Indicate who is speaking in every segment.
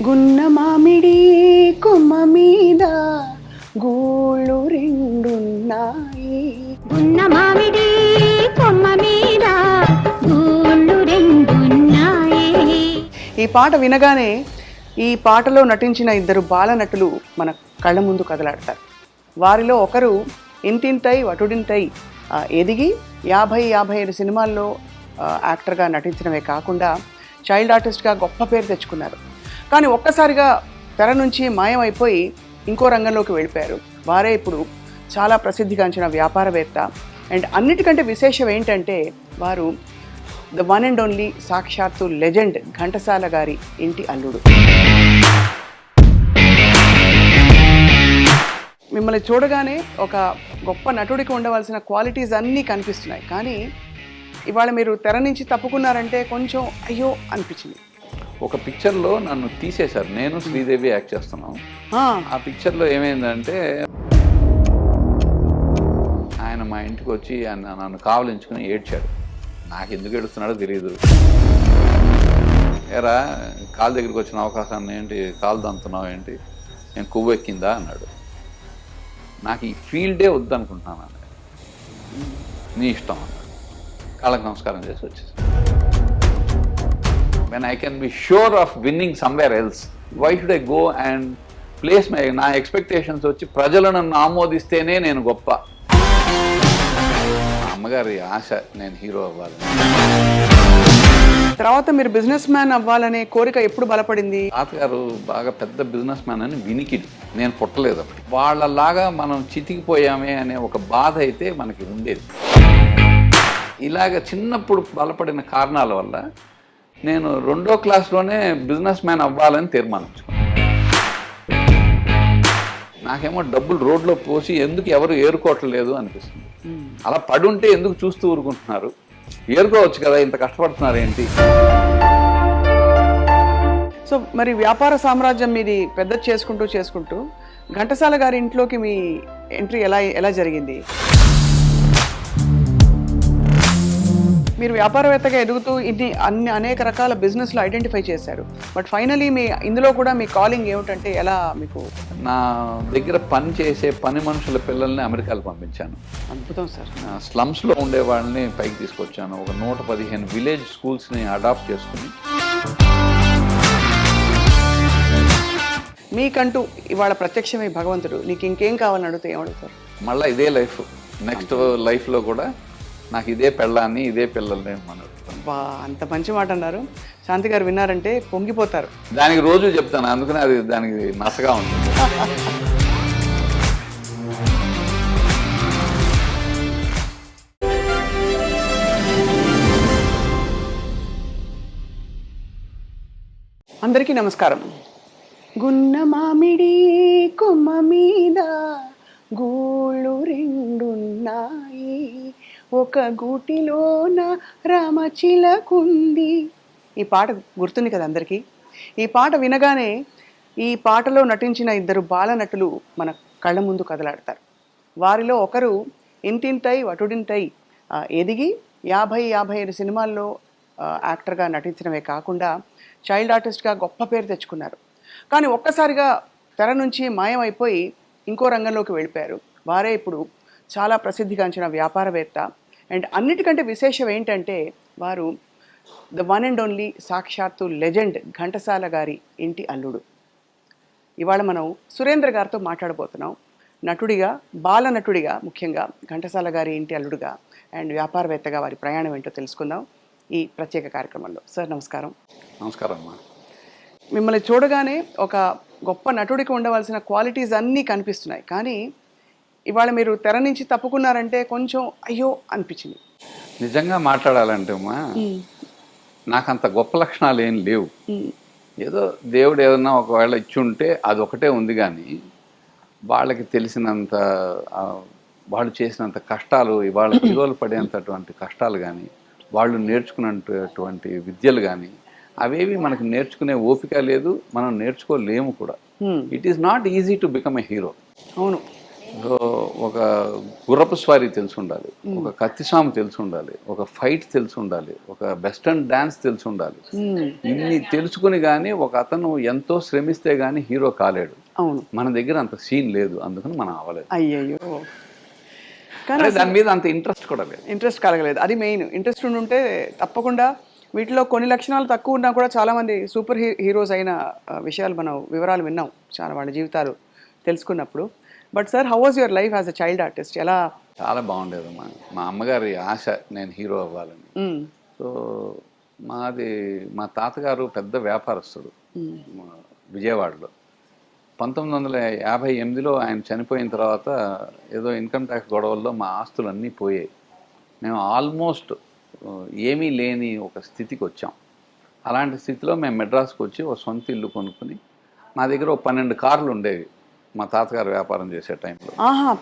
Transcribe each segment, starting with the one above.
Speaker 1: గున్న మామిడి కొమ్మ మీద గూళ్ళు రెండున్నాయి.
Speaker 2: గున్న మామిడి కొమ్మ మీద గూళ్ళు రెండున్నాయి.
Speaker 1: ఈ పాట వినగానే ఈ పాటలో నటించిన ఇద్దరు బాల నటులు మన కళ్ళ ముందు కదలాడతారు. వారిలో ఒకరు ఇంతింతై వటుడింతై ఎదిగి 50-55 సినిమాల్లో యాక్టర్గా నటించడమే కాకుండా చైల్డ్ ఆర్టిస్ట్గా గొప్ప పేరు తెచ్చుకున్నారు. కానీ ఒక్కసారిగా తెర నుంచి మాయమైపోయి ఇంకో రంగంలోకి వెళ్ళిపోయారు. వారే ఇప్పుడు చాలా ప్రసిద్ధిగాంచిన వ్యాపారవేత్త. అండ్ అన్నిటికంటే విశేషం ఏంటంటే వారు ద వన్ అండ్ ఓన్లీ సాక్షాత్తు లెజెండ్ ఘంటసాల గారి ఇంటి అల్లుడు. మిమ్మల్ని చూడగానే ఒక గొప్ప నటుడికి ఉండవలసిన క్వాలిటీస్ అన్నీ కనిపిస్తున్నాయి. కానీ ఇవాళ మీరు తెర నుంచి తప్పుకున్నారంటే కొంచెం అయ్యో అనిపించింది.
Speaker 3: ఒక పిక్చర్లో నన్ను తీసేశారు. నేను శ్రీదేవి యాక్ట్ చేస్తున్నాం. ఆ పిక్చర్లో ఏమైందంటే ఆయన మా ఇంటికి వచ్చి నన్ను కావలించుకుని ఏడ్చాడు. నాకు ఎందుకు ఏడుస్తున్నాడో తెలియదు. ఎరా కాలు దగ్గరికి వచ్చిన అవకాశాన్ని ఏంటి కాలు దంతున్నావు ఏంటి, నేను కొవ్వు ఎక్కిందా అన్నాడు. నాకు ఈ ఫీల్డే వద్దనుకుంటున్నాను. నీ ఇష్టం అన్నాడు. కాళ్ళకి నమస్కారం చేసి వచ్చేసి when I can be sure of winning somewhere else, why should I go and place నా ఎక్స్పెక్టేషన్స్ వచ్చి ప్రజలు నన్ను ఆమోదిస్తేనే నేను గొప్ప. అమ్మగారి ఆశ నేను హీరో అవ్వాలి.
Speaker 1: తర్వాత మీరు బిజినెస్ మ్యాన్ అవ్వాలనే కోరిక ఎప్పుడు బలపడింది?
Speaker 3: తాతగారు బాగా పెద్ద బిజినెస్ మ్యాన్ అని వినికిడి, నేను పుట్టలేదు అప్పుడు. వాళ్ళలాగా మనం చితికిపోయామే అనే ఒక బాధ అయితే మనకి ఉండేది. ఇలాగ చిన్నప్పుడు బలపడిన కారణాల వల్ల నేను 2వ క్లాస్లోనే బిజినెస్ మ్యాన్ అవ్వాలని తీర్మానించుకున్నాను. నాకేమో డబ్బులు రోడ్లో పోసి ఎందుకు ఎవరు ఏరుకోవట్లేదు అనిపిస్తుంది. అలా పడుంటే ఎందుకు చూస్తూ ఊరుకుంటున్నారు, ఏరుకోవచ్చు కదా, ఇంత కష్టపడుతున్నారు ఏంటి.
Speaker 1: సో మరి వ్యాపార సామ్రాజ్యం మీది పెద్ద చేసుకుంటూ ఘంటసాల గారి ఇంట్లోకి మీ ఎంట్రీ ఎలా జరిగింది? మీరు వ్యాపారవేత్తగా ఎదుగుతూ అనేక రకాల బిజినెస్లు ఐడెంటిఫై చేశారు. బట్ ఫైనలీ ఇందులో కూడా మీ కాలింగ్ ఏమిటంటే ఎలా మీకు?
Speaker 3: నా దగ్గర పని చేసే పని మనుషుల పిల్లల్ని అమెరికాలో పంపించాను.
Speaker 1: అద్భుతం సార్.
Speaker 3: స్లమ్స్లో ఉండే వాళ్ళని పైకి తీసుకొచ్చాను. ఒక 115 విలేజ్ స్కూల్స్ని అడాప్ట్ చేసుకుని.
Speaker 1: మీకంటూ ఇవాళ ప్రత్యక్షమే భగవంతుడు నీకు ఇంకేం కావాలని అడిగితే ఏమడుగుతారు?
Speaker 3: మళ్ళీ ఇదే లైఫ్, నెక్స్ట్ లైఫ్లో కూడా నాకు ఇదే పెళ్ళాన్ని ఇదే పిల్లల్ని మనం.
Speaker 1: అంత మంచి మాట అన్నారు. శాంతి గారు విన్నారంటే పొంగిపోతారు.
Speaker 3: దానికి రోజు చెప్తాను, అందుకనే అది దానికి నసగా ఉంటుంది.
Speaker 1: అందరికీ నమస్కారం. గున్న మామిడి కొమ్మ మీద గూళ్ళు రెండున్నాయి, ఒక గూటిలోన రామచిలకుంది. ఈ పాట గుర్తుంది కదా అందరికీ. ఈ పాట వినగానే ఈ పాటలో నటించిన ఇద్దరు బాల నటులు మన కళ్ళ ముందు కదలాడతారు. వారిలో ఒకరు ఇంతింతై వటుడింతై ఎదిగి 50-55 సినిమాల్లో యాక్టర్గా నటించడమే కాకుండా చైల్డ్ ఆర్టిస్ట్గా గొప్ప పేరు తెచ్చుకున్నారు. కానీ ఒక్కసారిగా తెర నుంచి మాయమైపోయి ఇంకో రంగంలోకి వెళ్ళిపోయారు. వారే ఇప్పుడు చాలా ప్రసిద్ధిగాంచిన వ్యాపారవేత్త. అండ్ అన్నిటికంటే విశేషం ఏంటంటే వారు ద వన్ అండ్ ఓన్లీ సాక్షాత్తు లెజెండ్ ఘంటసాల గారి ఇంటి అల్లుడు. ఇవాళ మనం సురేంద్ర గారితో మాట్లాడబోతున్నాం. నటుడిగా, బాల నటుడిగా, ముఖ్యంగా ఘంటసాల గారి ఇంటి అల్లుడుగా అండ్ వ్యాపారవేత్తగా వారి ప్రయాణం ఏంటో తెలుసుకుందాం ఈ ప్రత్యేక కార్యక్రమంలో. సార్ నమస్కారం.
Speaker 3: నమస్కారం అమ్మా.
Speaker 1: మిమ్మల్ని చూడగానే ఒక గొప్ప నటుడికి ఉండవలసిన క్వాలిటీస్ అన్నీ కనిపిస్తున్నాయి. కానీ ఇవాళ మీరు తెర నుంచి తప్పుకున్నారంటే కొంచెం అయ్యో అనిపించింది.
Speaker 3: నిజంగా మాట్లాడాలంటే అమ్మా, నాకంత గొప్ప లక్షణాలు ఏం లేవు. ఏదో దేవుడు ఏదన్నా ఒకవేళ ఇచ్చి ఉంటే అది ఒకటే ఉంది. కానీ వాళ్ళకి తెలిసినంత, వాళ్ళు చేసినంత కష్టాలు, వాళ్ళ హీరోలు పడేంతటువంటి కష్టాలు కానీ, వాళ్ళు నేర్చుకున్నటువంటి విద్యలు కానీ అవేవి మనకు నేర్చుకునే ఓపిక లేదు, మనం నేర్చుకోలేము కూడా. It is not easy to become a hero.
Speaker 1: అవును.
Speaker 3: సో ఒక గుర్రపు స్వారీ తెలిసి ఉండాలి, ఒక కత్తిసాము తెలిసి ఉండాలి, ఒక ఫైట్ తెలిసి ఉండాలి, ఒక వెస్టర్న్ డాన్స్ తెలిసి ఉండాలి. ఇన్ని తెలుసుకుని కానీ ఒక అతను ఎంతో శ్రమిస్తే కానీ హీరో కాలేడు.
Speaker 1: అవును,
Speaker 3: మన దగ్గర అంత సీన్ లేదు, అందుకని మనం అవ్వలేదు.
Speaker 1: అయ్యయ్యో,
Speaker 3: కానీ దాని మీద అంత ఇంట్రెస్ట్ కూడా లేదు.
Speaker 1: ఇంట్రెస్ట్ కలగలేదు, అది మెయిన్. ఇంట్రెస్ట్ ఉంటే తప్పకుండా వీటిలో కొన్ని లక్షణాలు తక్కువ ఉన్నా కూడా చాలామంది సూపర్ హీరోస్ అయిన విషయాలు మనం వివరాలు విన్నాం చాలా వాళ్ళ జీవితాలు తెలుసుకున్నప్పుడు. But sir, how was your life as a child artist? ఎలా?
Speaker 3: చాలా బాగుండేది. మా అమ్మగారి ఆశ నేను హీరో అవ్వాలని. సో మా తాతగారు పెద్ద వ్యాపారస్తుడు విజయవాడలో. 1958లో ఆయన చనిపోయిన తర్వాత ఏదో ఇన్కమ్ ట్యాక్స్ గొడవల్లో మా ఆస్తులన్నీ పోయాయి. మేము ఆల్మోస్ట్ ఏమీ లేని ఒక స్థితికి వచ్చాం. అలాంటి స్థితిలో మేము మెడ్రాస్కి వచ్చి ఒక సొంత ఇల్లు కొనుక్కుని, మా దగ్గర ఒక 12 కార్లు ఉండేవి మా తాతగారు వ్యాపారం చేసే టైంలో.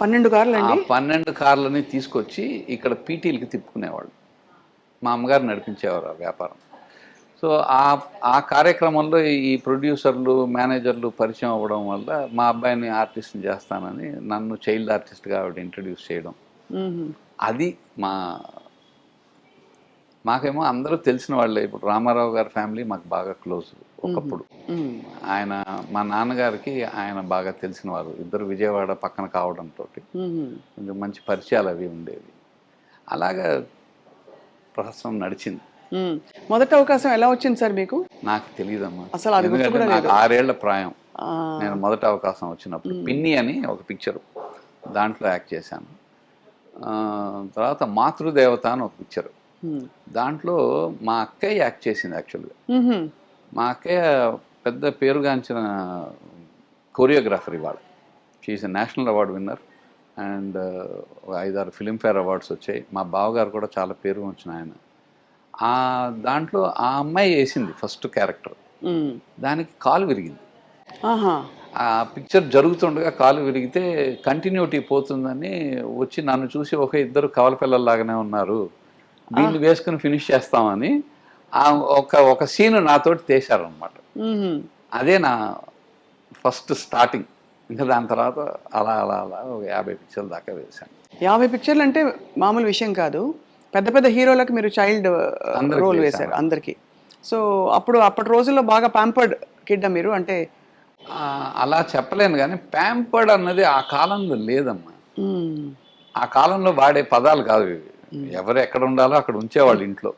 Speaker 1: 12 కార్లు అండి?
Speaker 3: 12 కార్లని తీసుకొచ్చి ఇక్కడ పీటీలకి తిప్పుకునేవాళ్ళు. మా అమ్మగారు నడిపించేవారు ఆ వ్యాపారం. సో ఆ కార్యక్రమంలో ఈ ప్రొడ్యూసర్లు, మేనేజర్లు పరిచయం అవ్వడం వల్ల మా అబ్బాయిని ఆర్టిస్ట్ని చేస్తానని నన్ను చైల్డ్ ఆర్టిస్ట్గా ఆవిడ ఇంట్రడ్యూస్ చేయడం. అది మాకేమో అందరూ తెలిసిన వాళ్ళే. ఇప్పుడు రామారావు గారి ఫ్యామిలీ మాకు బాగా క్లోజ్ ఒకప్పుడు. ఆయన మా నాన్నగారికి ఆయన బాగా తెలిసిన వారు. ఇద్దరు విజయవాడ పక్కన కావడంతో కొంచెం మంచి పరిచయాలు అవి ఉండేవి. అలాగా ప్రహసనం నడిచింది.
Speaker 1: మొదటి అవకాశం ఎలా వచ్చింది సార్ మీకు?
Speaker 3: నాకు తెలియదమ్మా,
Speaker 1: అసలు అది
Speaker 3: నాకు 6 ఏళ్ల ప్రాయం. నేను మొదటి అవకాశం వచ్చినప్పుడు పిన్ని అని ఒక పిక్చర్, దాంట్లో యాక్ట్ చేశాను. తర్వాత మాతృదేవత అని ఒక పిక్చర్, దాంట్లో మా అక్కయ్య యాక్ట్ చేసింది. యాక్చువల్గా మా అక్కయ్య పెద్ద పేరుగాంచిన కొరియోగ్రాఫర్. ఇవాళ she's national award winner and 5-6 Filmfare awards వచ్చాయి. మా బావగారు కూడా చాలా పేరు వచ్చిన ఆయన. దాంట్లో ఆ అమ్మాయి వేసింది ఫస్ట్ క్యారెక్టర్. దానికి కాలు విరిగింది. ఆ పిక్చర్ జరుగుతుండగా కాలు విరిగితే కంటిన్యూటీ పోతుందని వచ్చి నన్ను చూసి ఇద్దరు కవల పిల్లల్లాగానే ఉన్నారు, దీన్ని వేసుకుని ఫినిష్ చేస్తామని ఒక సీన్ నాతోటి తీశారనమాట. అదే నా ఫస్ట్ స్టార్టింగ్. ఇంకా దాని తర్వాత అలా అలా అలా 50 పిక్చర్ల దాకా వేశాను. 50
Speaker 1: పిక్చర్లు అంటే మామూలు విషయం కాదు. పెద్ద పెద్ద హీరోలకు మీరు చైల్డ్ రోల్ వేశారు అందరికి. సో అప్పటి రోజుల్లో బాగా ప్యాంపర్డ్ కిడ్ మీరు? అంటే
Speaker 3: అలా చెప్పలేను, కానీ ప్యాంపర్డ్ అన్నది ఆ కాలంలో లేదమ్మా. ఆ కాలంలో వాడే పదాలు కాదు ఇవి. ఎవరు ఎక్కడ ఉండాలో అక్కడ ఉంచేవాళ్ళు ఇంట్లో.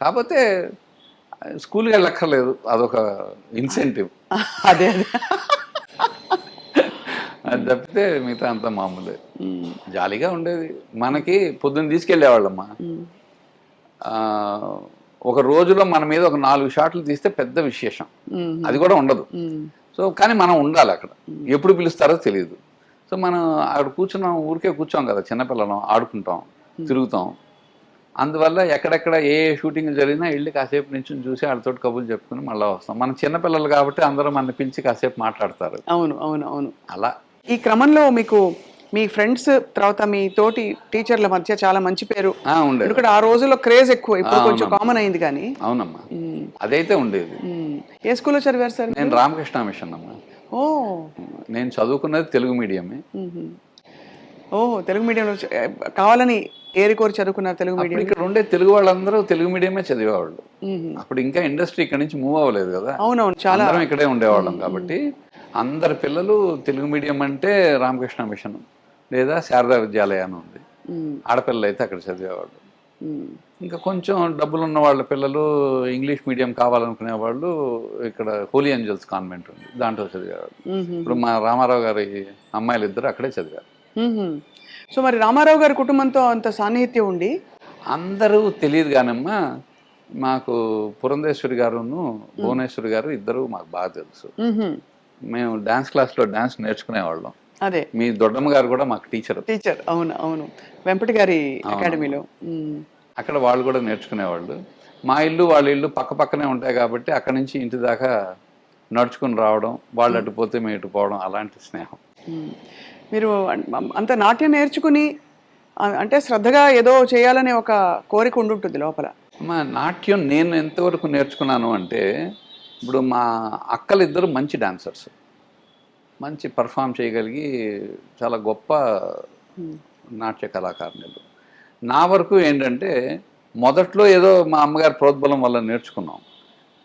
Speaker 3: కాకపోతే స్కూల్కి వెళ్ళక్కర్లేదు, అదొక ఇన్సెంటివ్.
Speaker 1: అదే
Speaker 3: అది తప్పితే మిగతా అంతా మామూలే. జాలీగా ఉండేది. మనకి పొద్దున్న తీసుకెళ్ళేవాళ్ళమ్మా. ఒక రోజులో మన మీద ఒక 4 షాట్లు తీస్తే పెద్ద విశేషం, అది కూడా ఉండదు. సో కానీ మనం ఉండాలి అక్కడ, ఎప్పుడు పిలుస్తారో తెలియదు. సో మనం అక్కడ కూర్చున్నాం, ఊరికే కూర్చోం కదా, చిన్నపిల్లలం, ఆడుకుంటాం, తిరుగుతాం. అందువల్ల ఎక్కడెక్కడ ఏ షూటింగ్ జరిగినా వెళ్ళి కాసేపు నుంచి చూసి వాళ్ళతో కబుర్లు చెప్పుకుని మళ్ళీ వస్తాం. మన చిన్నపిల్లలు కాబట్టి అందరూ మన పిలిచి కాసేపు మాట్లాడతారు.
Speaker 1: అవును అవును అవును.
Speaker 3: అలా
Speaker 1: ఈ క్రమంలో మీకు మీ ఫ్రెండ్స్ తర్వాత మీ తోటి టీచర్ల మధ్య చాలా మంచి పేరు ఉండేది. ఎందుకంటే ఆ రోజుల్లో క్రేజ్ ఎక్కువ, ఇప్పుడు కొంచెం కామన్ అయింది కానీ.
Speaker 3: అవునమ్మా, అదైతే ఉండేది.
Speaker 1: ఏ స్కూల్లో చదివారు సార్?
Speaker 3: నేను రామకృష్ణ మిషన్ అమ్మా.
Speaker 1: ఓ,
Speaker 3: నేను చదువుకున్నది తెలుగు మీడియమే.
Speaker 1: తెలుగు మీడియంలో కావాలని ఏరికోరి చదువుకున్నారు తెలుగు మీడియం?
Speaker 3: ఇక్కడ ఉండే తెలుగు వాళ్ళందరూ తెలుగు మీడియమే చదివేవాళ్ళు. అప్పుడు ఇంకా ఇండస్ట్రీ ఇక్కడ నుంచి మూవ్ అవ్వలేదు కదా.
Speaker 1: అవునవును, చాలా
Speaker 3: ఇక్కడే ఉండేవాళ్ళం కాబట్టి అందరి పిల్లలు తెలుగు మీడియం అంటే రామకృష్ణ మిషన్ లేదా శారదా విద్యాలయం ఉంది. ఆడపిల్లలు అయితే అక్కడ చదివేవాళ్ళు. ఇంకా కొంచెం డబ్బులు ఉన్న వాళ్ళ పిల్లలు ఇంగ్లీష్ మీడియం కావాలనుకునే వాళ్ళు ఇక్కడ హోలీ ఏంజల్స్ కాన్వెంట్ ఉంది, దాంట్లో చదివేవాళ్ళు. ఇప్పుడు మా రామారావు గారి అమ్మాయిలు ఇద్దరు అక్కడే చదివారు.
Speaker 1: సో మరి రామారావు గారి కుటుంబంతో అంత సాన్నిహిత్యం ఉండి?
Speaker 3: అందరూ తెలియదు కానమ్మా, మాకు పురంధేశ్వరి గారును భువనేశ్వరి గారు ఇద్దరు మాకు బాగా తెలుసు. మేము డాన్స్ క్లాస్లో డాన్స్ నేర్చుకునేవాళ్ళం.
Speaker 1: అదే,
Speaker 3: మీ దొడ్డమ్మ గారు కూడా మాకు టీచర్.
Speaker 1: అవును అవును, వెంపటి గారి అకాడమీలో.
Speaker 3: అక్కడ వాళ్ళు కూడా నేర్చుకునేవాళ్ళు. మా ఇల్లు వాళ్ళ ఇల్లు పక్క పక్కనే ఉంటాయి కాబట్టి అక్కడి నుంచి ఇంటి దాకా నడుచుకుని రావడం, వాళ్ళు అటు పోతే మేము ఇటు పోవడం, అలాంటి స్నేహం.
Speaker 1: మీరు అంత నాట్యం నేర్చుకుని అంటే శ్రద్ధగా ఏదో చేయాలనే ఒక కోరిక ఉండుంటుంది లోపల.
Speaker 3: మా నాట్యం నేను ఎంతవరకు నేర్చుకున్నాను అంటే, ఇప్పుడు మా అక్కలిద్దరు మంచి డాన్సర్స్. మంచి పర్ఫామ్ చేయగలిగి చాలా గొప్ప నాట్య కళాకారులు. నా వరకు ఏంటంటే మొదట్లో ఏదో మా అమ్మగారి ప్రోద్బలం వల్ల నేర్చుకున్నాం.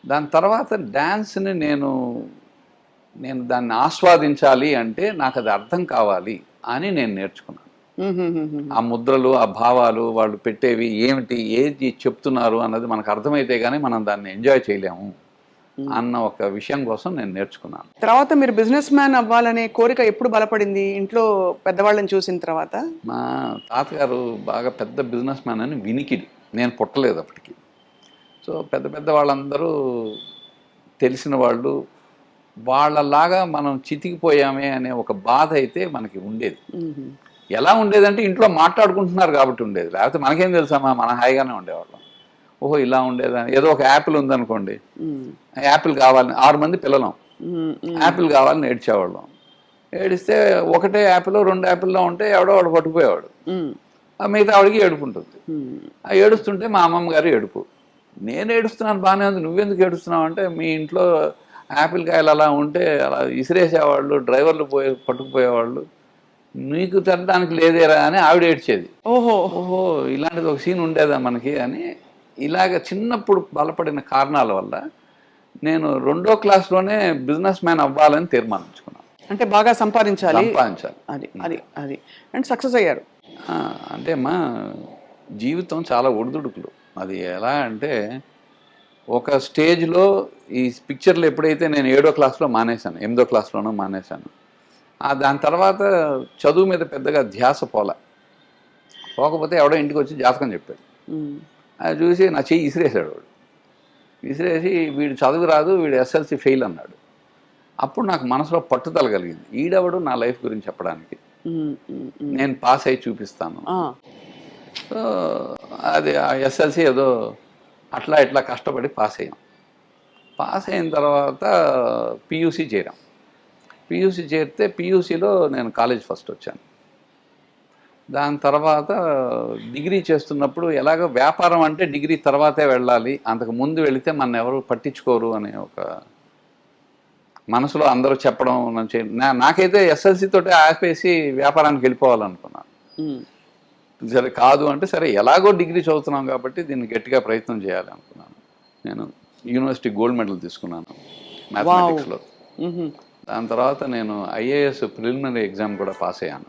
Speaker 3: దాని తర్వాత డ్యాన్స్ని నేను దాన్ని ఆస్వాదించాలి అంటే నాకు అది అర్థం కావాలి అని నేను నేర్చుకున్నాను. ఆ ముద్రలు, ఆ భావాలు, వాళ్ళు పెట్టేవి ఏమిటి, ఏది చెప్తున్నారు అన్నది మనకు అర్థమైతే కానీ మనం దాన్ని ఎంజాయ్ చేయలేము అన్న ఒక విషయం కోసం నేను నేర్చుకున్నాను.
Speaker 1: తర్వాత మీరు బిజినెస్ మ్యాన్ అవ్వాలనే కోరిక ఎప్పుడు బలపడింది ఇంట్లో పెద్దవాళ్ళని చూసిన తర్వాత?
Speaker 3: మా తాతగారు బాగా పెద్ద బిజినెస్ మ్యాన్ అని వినికిడి, నేను పుట్టలేదు అప్పటికి. సో పెద్ద పెద్ద వాళ్ళందరూ తెలిసిన వాళ్ళు, వాళ్ళలాగా మనం చితికిపోయామే అనే ఒక బాధ అయితే మనకి ఉండేది. ఎలా ఉండేదంటే ఇంట్లో మాట్లాడుకుంటున్నారు కాబట్టి ఉండేది, లేకపోతే మనకేం తెలుసమ్మా, మనం హాయిగానే ఉండేవాళ్ళం. ఓహో ఇలా ఉండేదని. ఏదో ఒక యాపిల్ ఉందనుకోండి, యాపిల్ కావాలని 6 మంది పిల్లలం, యాపిల్ కావాలని ఏడ్చేవాళ్ళం. ఏడిస్తే ఒకటే యాపిల్ 2 యాపిల్లో ఉంటే ఎవడో వాడు పట్టుకుపోయేవాడు, మిగతా ఆవిడకి ఏడుపుంటుంది. ఆ ఏడుస్తుంటే మా అమ్మమ్మ గారు ఏడుపు. నేను ఏడుస్తున్నాను బాగానే ఉంది, నువ్వెందుకు ఏడుస్తున్నావు అంటే, మీ ఇంట్లో యాపిల్ కాయలు అలా ఉంటే అలా ఇసిరేసేవాళ్ళు, డ్రైవర్లు పట్టుకుపోయేవాళ్ళు, నీకు తినడానికి లేదేరా అని ఆవిడ ఏడ్చేది.
Speaker 1: ఓహో
Speaker 3: ఓహో ఇలాంటిది ఒక సీన్ ఉండేదా మనకి అని. ఇలాగ చిన్నప్పుడు బలపడిన కారణాల వల్ల నేను 2వ క్లాస్లోనే బిజినెస్ మ్యాన్ అవ్వాలని తీర్మానించుకున్నాను.
Speaker 1: అంటే బాగా సంపాదించాలి
Speaker 3: అది
Speaker 1: అది అది అండ్ సక్సెస్ అయ్యారు.
Speaker 3: అంటే మా జీవితం చాలా ఒడిదుడుకులు. అది ఎలా అంటే, ఒక స్టేజ్లో ఈ పిక్చర్లు ఎప్పుడైతే నేను 7వ క్లాస్లో మానేశాను, 8వ క్లాస్లోనూ మానేశాను, దాని తర్వాత చదువు మీద పెద్దగా ధ్యాస పోకపోతే ఎవడో ఇంటికి వచ్చి జాతకం చెప్పాడు. అది చూసి నా చెయ్యి ఇసిరేసాడు వాడు. విసిరేసి వీడు చదువు రాదు, వీడు ఎస్ఎల్సి ఫెయిల్ అన్నాడు. అప్పుడు నాకు మనసులో పట్టుదల కలిగింది, ఈడెవడు నా లైఫ్ గురించి చెప్పడానికి, నేను పాస్ అయ్యి చూపిస్తాను. సో అది ఎస్ఎల్సి ఏదో అట్లా ఇట్లా కష్టపడి పాస్ అయ్యాం. పాస్ అయిన తర్వాత పియూసీ చేరాం. పియూసీ చేరితే పియూసీలో నేను కాలేజ్ ఫస్ట్ వచ్చాను. దాని తర్వాత డిగ్రీ చేస్తున్నప్పుడు ఎలాగో వ్యాపారం అంటే డిగ్రీ తర్వాతే వెళ్ళాలి, అంతకు ముందు వెళితే మన ఎవరు పట్టించుకోరు అనే ఒక మనసులో అందరూ చెప్పడం నాకైతే ఎస్ఎల్సీ తోటి ఆపేసి వ్యాపారానికి వెళ్ళిపోవాలనుకున్నాను. సరే కాదు అంటే, సరే ఎలాగో డిగ్రీ చదువుతున్నాం కాబట్టి దీన్ని గట్టిగా ప్రయత్నం చేయాలి అనుకున్నాను. నేను యూనివర్సిటీ గోల్డ్ మెడల్ తీసుకున్నాను మ్యాథమెటిక్స్లో. దాని తర్వాత నేను ఐఏఎస్ ప్రిలిమినరీ ఎగ్జామ్ కూడా పాస్ అయ్యాను.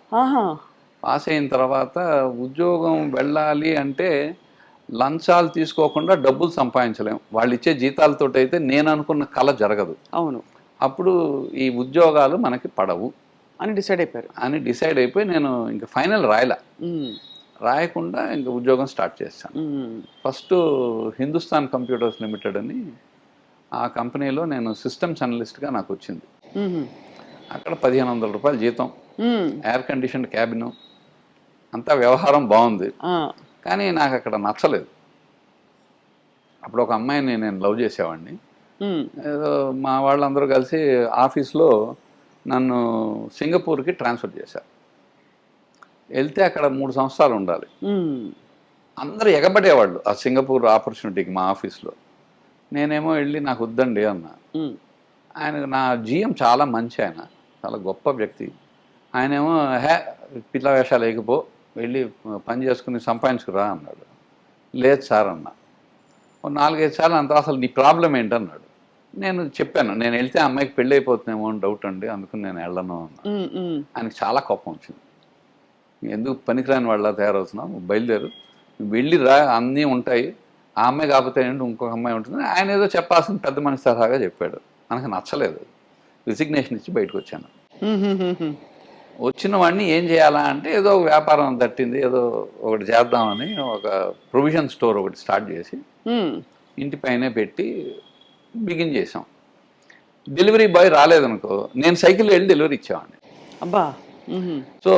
Speaker 3: పాస్ అయిన తర్వాత ఉద్యోగం వెళ్ళాలి అంటే లంచాలు తీసుకోకుండా డబ్బులు సంపాదించలేము, వాళ్ళు ఇచ్చే జీతాలతో అయితే నేను అనుకున్న కళ జరగదు.
Speaker 1: అవును.
Speaker 3: అప్పుడు ఈ ఉద్యోగాలు మనకి పడవు
Speaker 1: అని డిసైడ్ అయిపోయి నేను ఇంకా ఫైనల్ రాయకుండా ఇంకా ఉద్యోగం స్టార్ట్ చేశాను. ఫస్ట్ హిందుస్థాన్ కంప్యూటర్స్ లిమిటెడ్ అని ఆ కంపెనీలో నేను సిస్టమ్స్ అనలిస్ట్గా నాకు వచ్చింది. అక్కడ 1500 రూపాయలు జీతం, ఎయిర్ కండిషన్ క్యాబిన్, అంతా వ్యవహారం బాగుంది. కానీ నాకు అక్కడ నచ్చలేదు. అప్పుడు ఒక అమ్మాయిని నేను లవ్ చేసేవాడిని. ఏదో మా వాళ్ళందరూ కలిసి ఆఫీస్లో నన్ను సింగపూర్కి ట్రాన్స్ఫర్ చేశారు. వెళ్తే అక్కడ 3 సంవత్సరాలు ఉండాలి. అందరూ ఎగబడేవాళ్ళు ఆ సింగపూర్ ఆపర్చునిటీకి మా ఆఫీస్లో. నేనేమో వెళ్ళి నాకు వద్దండి అన్న. ఆయన నా జీఎం చాలా మంచి, ఆయన చాలా గొప్ప వ్యక్తి. ఆయనేమో పిల్ల వేషాలు లేకపో, వెళ్ళి పని చేసుకుని సంపాదించుకురా అన్నాడు. లేదు సార్ అన్న. 4-5 సార్లు అంత, అసలు నీ ప్రాబ్లం ఏంటన్నాడు. నేను చెప్పాను, నేను వెళ్తే అమ్మాయికి పెళ్ళి అయిపోతుందేమో అని డౌట్ అండి, అందుకని నేను వెళ్ళను అన్నా. ఆయనకి చాలా కోపం వచ్చింది. ఎందుకు పనికిరాని వాళ్ళ తయారవుతున్నావు, బయలుదేరు, వెళ్ళి రా, అన్నీ ఉంటాయి, ఆ అమ్మాయి కాకపోతే ఏంటి ఇంకొక అమ్మాయి ఉంటుంది. ఆయన ఏదో చెప్పాల్సిన పెద్ద మనిషి తరహాగా చెప్పాడు. మనకు నచ్చలేదు, రిజిగ్నేషన్ ఇచ్చి బయటకు వచ్చాను. వచ్చిన వాడిని ఏం చేయాలా అంటే, ఏదో ఒక వ్యాపారం తట్టింది, ఏదో ఒకటి చేద్దామని ఒక ప్రొవిజన్ స్టోర్ ఒకటి స్టార్ట్ చేసి ఇంటి పైనే పెట్టి బిగిన్ చేసాం. డెలివరీ బాయ్ రాలేదనుకో, నేను సైకిల్ వెళ్ళి డెలివరీ ఇచ్చేవాడిని. అబ్బా.
Speaker 3: సో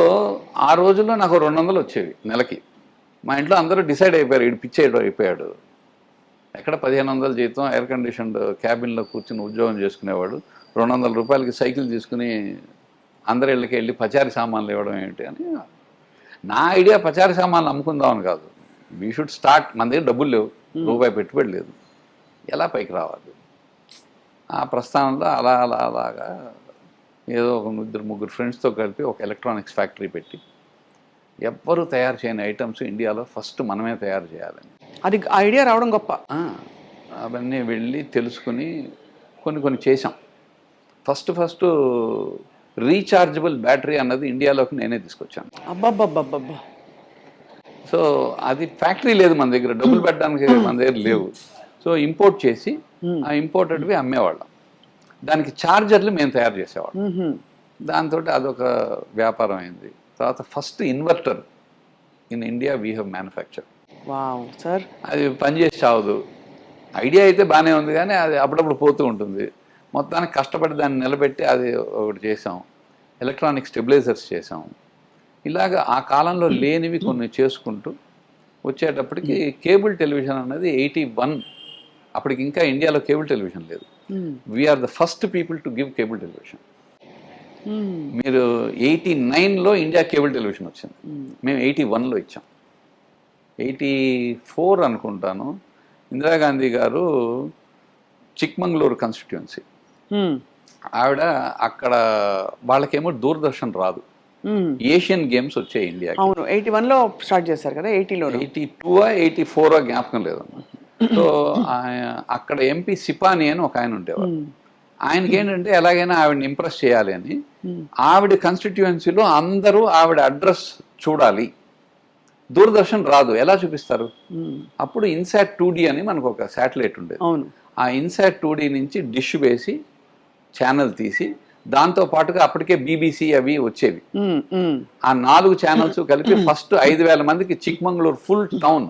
Speaker 3: ఆ రోజుల్లో నాకు 200 వచ్చేవి నెలకి. మా ఇంట్లో అందరూ డిసైడ్ అయిపోయారు, వీడు పిచ్చేయడం అయిపోయాడు, ఎక్కడ 1500 జీతం, ఎయిర్ కండిషన్డ్ క్యాబిన్లో కూర్చుని ఉద్యోగం చేసుకునేవాడు, 200 రూపాయలకి సైకిల్ తీసుకుని అందరి ఇళ్ళకి వెళ్ళి పచారీ సామాన్లు ఇవ్వడం ఏంటి అని. నా ఐడియా పచారీ సామాన్లు అమ్ముకుందామని కాదు, వీ షుడ్ స్టార్ట్. మన దగ్గర డబ్బులు లేవు, రూపాయి పెట్టుబడి లేదు, ఎలా పైకి రావాలి. ఆ ప్రస్థానంలో అలాగా ఏదో ఒక ఇద్దరు ముగ్గురు ఫ్రెండ్స్తో కలిపి ఒక ఎలక్ట్రానిక్స్ ఫ్యాక్టరీ పెట్టి ఎవ్వరూ తయారు చేయని ఐటమ్స్ ఇండియాలో ఫస్ట్ మనమే తయారు చేయాలని
Speaker 1: అది ఐడియా రావడం గొప్ప.
Speaker 3: అవన్నీ వెళ్ళి తెలుసుకుని కొన్ని చేసాం. ఫస్ట్ రీఛార్జబుల్ బ్యాటరీ అన్నది ఇండియాలోకి నేనే తీసుకొచ్చాను.
Speaker 1: అబ్బబ్బబ్బబ్బబ్బా.
Speaker 3: సో అది ఫ్యాక్టరీ లేదు మన దగ్గర, డబ్బులు పెట్టడానికి మన దగ్గర లేవు. సో ఇంపోర్ట్ చేసి ఆ ఇంపోర్టెడ్వి అమ్మేవాళ్ళం. దానికి ఛార్జర్లు మేము తయారు చేసేవాళ్ళం. దాంతో అదొక వ్యాపారం అయింది. తర్వాత first inverter in India we have manufacture.
Speaker 1: Wow sir.
Speaker 3: అది పనిచేసి చావదు. ఐడియా అయితే బాగానే ఉంది కానీ అది అప్పుడప్పుడు పోతూ ఉంటుంది. మొత్తానికి కష్టపడి దాన్ని నిలబెట్టి అది ఒకటి చేసాం. ఎలక్ట్రానిక్ స్టెబిలైజర్స్ చేసాం. ఇలాగ ఆ కాలంలో లేనివి కొన్ని చేసుకుంటూ వచ్చేటప్పటికి కేబుల్ టెలివిజన్ అన్నది 81. అప్పటికి ఇంకా ఇండియాలో కేబుల్ టెలివిజన్ లేదు. We're the first people to give cable television. మీరు 89లో ఇండియా కేబుల్ టెలివిజన్ వచ్చింది. మేము 81లో ఇచ్చాం. 84 అనుకుంటాను ఇందిరాగాంధీ గారు చిక్మంగళూరు కాన్స్టిట్యుయెన్సీ ఆవిడ అక్కడ వాళ్ళకేమో దూరదర్శన్ రాదు. ఏషియన్ గేమ్స్ వచ్చాయి ఇండియాకి.
Speaker 1: అవును 81లో స్టార్ట్ చేశారు కదా. 80లో
Speaker 3: 82 జ్ఞాపకం లేదమ్మా. సో అక్కడ ఎంపీ సిపాని అని ఒక ఆయన ఉండేవారు. ఆయనకి ఏంటంటే ఎలాగైనా ఆవిడని ఇంప్రెస్ చేయాలి అని ఆవిడ కాన్స్టిట్యుయెన్సీలో అందరూ ఆవిడ అడ్రస్ చూడాలి. దూరదర్శన్ రాదు, ఎలా చూపిస్తారు? అప్పుడు ఇన్సాట్ 2D అని మనకు ఒక శాటిలైట్ ఉండేది. ఆ ఇన్సాట్ 2D నుంచి డిష్ వేసి ఛానల్ తీసి దాంతో పాటుగా అప్పటికే BBC అవి వచ్చేవి. ఆ 4 ఛానల్స్ కలిపి ఫస్ట్ 5,000 మందికి చిక్మంగళూరు ఫుల్ టౌన్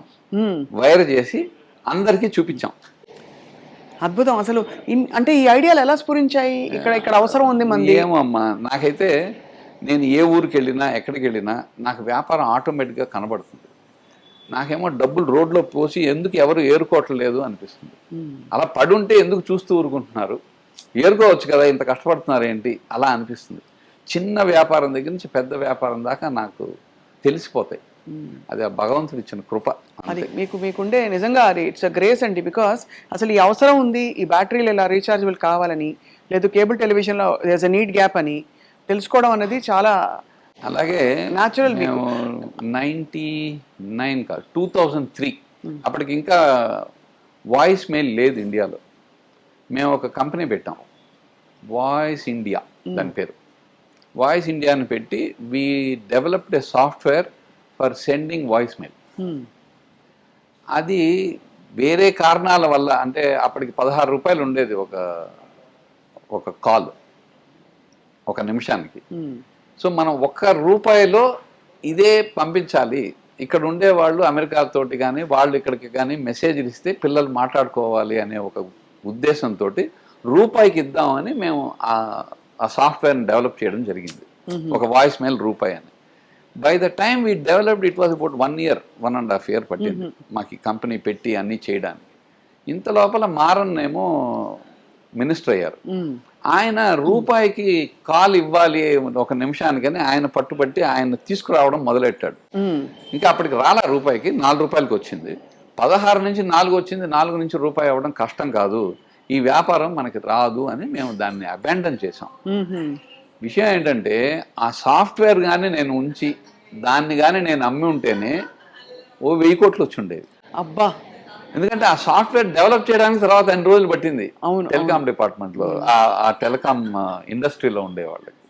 Speaker 3: వైర్ చేసి అందరికీ చూపించాం.
Speaker 1: అద్భుతం అసలు. అంటే ఈ ఐడియాలు ఎలా స్ఫురించాయి? ఇక్కడ అవసరం ఉంది మంది.
Speaker 3: ఏమో అమ్మా, నాకైతే నేను ఏ ఊరికి వెళ్ళినా ఎక్కడికి వెళ్ళినా నాకు వ్యాపారం ఆటోమేటిక్గా కనబడుతుంది. నాకేమో డబ్బులు రోడ్లో పోసి ఎందుకు ఎవరు ఏరుకోవట్లేదు అనిపిస్తుంది. అలా పడుంటే ఎందుకు చూస్తూ ఊరుకుంటున్నారు, ఏరుకోవచ్చు కదా, ఇంత కష్టపడుతున్నారు ఏంటి అలా అనిపిస్తుంది. చిన్న వ్యాపారం దగ్గర నుంచి పెద్ద వ్యాపారం దాకా నాకు తెలిసిపోతాయి. అది ఆ భగవంతుడు ఇచ్చిన కృప.
Speaker 1: అది మీకుండే నిజంగా అది ఇట్స్ అ గ్రేస్ అండి. బికాస్ అసలు ఈ అవసరం ఉంది, ఈ బ్యాటరీలు ఇలా రీఛార్జబుల్ కావాలని, లేదు కేబుల్ టెలివిజన్లో దేర్స్ అ నీడ్ గ్యాప్ అని తెలుసుకోవడం అనేది చాలా.
Speaker 3: అలాగే
Speaker 1: న్యాచురల్.
Speaker 3: మేము 99 కాదు 2003 అప్పటికి ఇంకా వాయిస్ మెయిల్ లేదు ఇండియాలో. మేము ఒక కంపెనీ పెట్టాం, వాయిస్ ఇండియా దాని పేరు. వాయిస్ ఇండియా అని పెట్టి we developed A software for sending voice mail. అది వేరే కారణాల వల్ల, అంటే అప్పటికి 16 రూపాయలు ఉండేది ఒక కాల్, ఒక నిమిషానికి. సో మనం 1 రూపాయిలో ఇదే పంపించాలి. ఇక్కడ ఉండే వాళ్ళు అమెరికాతోటి కానీ వాళ్ళు ఇక్కడికి కానీ మెసేజ్లు ఇస్తే పిల్లలు మాట్లాడుకోవాలి అనే ఒక ఉద్దేశంతో రూపాయికి ఇద్దామని మేము ఆ సాఫ్ట్వేర్ని డెవలప్ చేయడం జరిగింది. ఒక వాయిస్ మెయిల్ రూపాయి అని. By the time we developed it was about 1.5 year పట్టింది మాకు ఈ కంపెనీ పెట్టి అన్నీ చేయడానికి. ఇంత లోపల మారన్ ఏమో మినిస్టర్ అయ్యారు. ఆయన రూపాయికి కాల్ ఇవ్వాలి 1 నిమిషానికని ఆయన పట్టుబట్టి ఆయన తీసుకురావడం మొదలెట్టాడు. ఇంకా అప్పటికి రాలా రూపాయికి, 4 రూపాయలకి వచ్చింది. 16 నుంచి 4 వచ్చింది. 4 నుంచి రూపాయి అవ్వడం కష్టం కాదు, ఈ వ్యాపారం మనకి రాదు అని మేము దాన్ని అబాండన్ చేసాం. విషయం ఏంటంటే ఆ సాఫ్ట్వేర్ కానీ నేను ఉంచి దాన్ని కానీ నేను అమ్మి ఉంటేనే 1000 కోట్లు వచ్చి ఉండేవి.
Speaker 1: అబ్బా.
Speaker 3: ఎందుకంటే ఆ సాఫ్ట్వేర్ డెవలప్ చేయడానికి తర్వాత 2 రోజులు పట్టింది.
Speaker 1: అవును,
Speaker 3: టెలికాం డిపార్ట్మెంట్లో, ఆ టెలికాం ఇండస్ట్రీలో ఉండేవాళ్ళకి.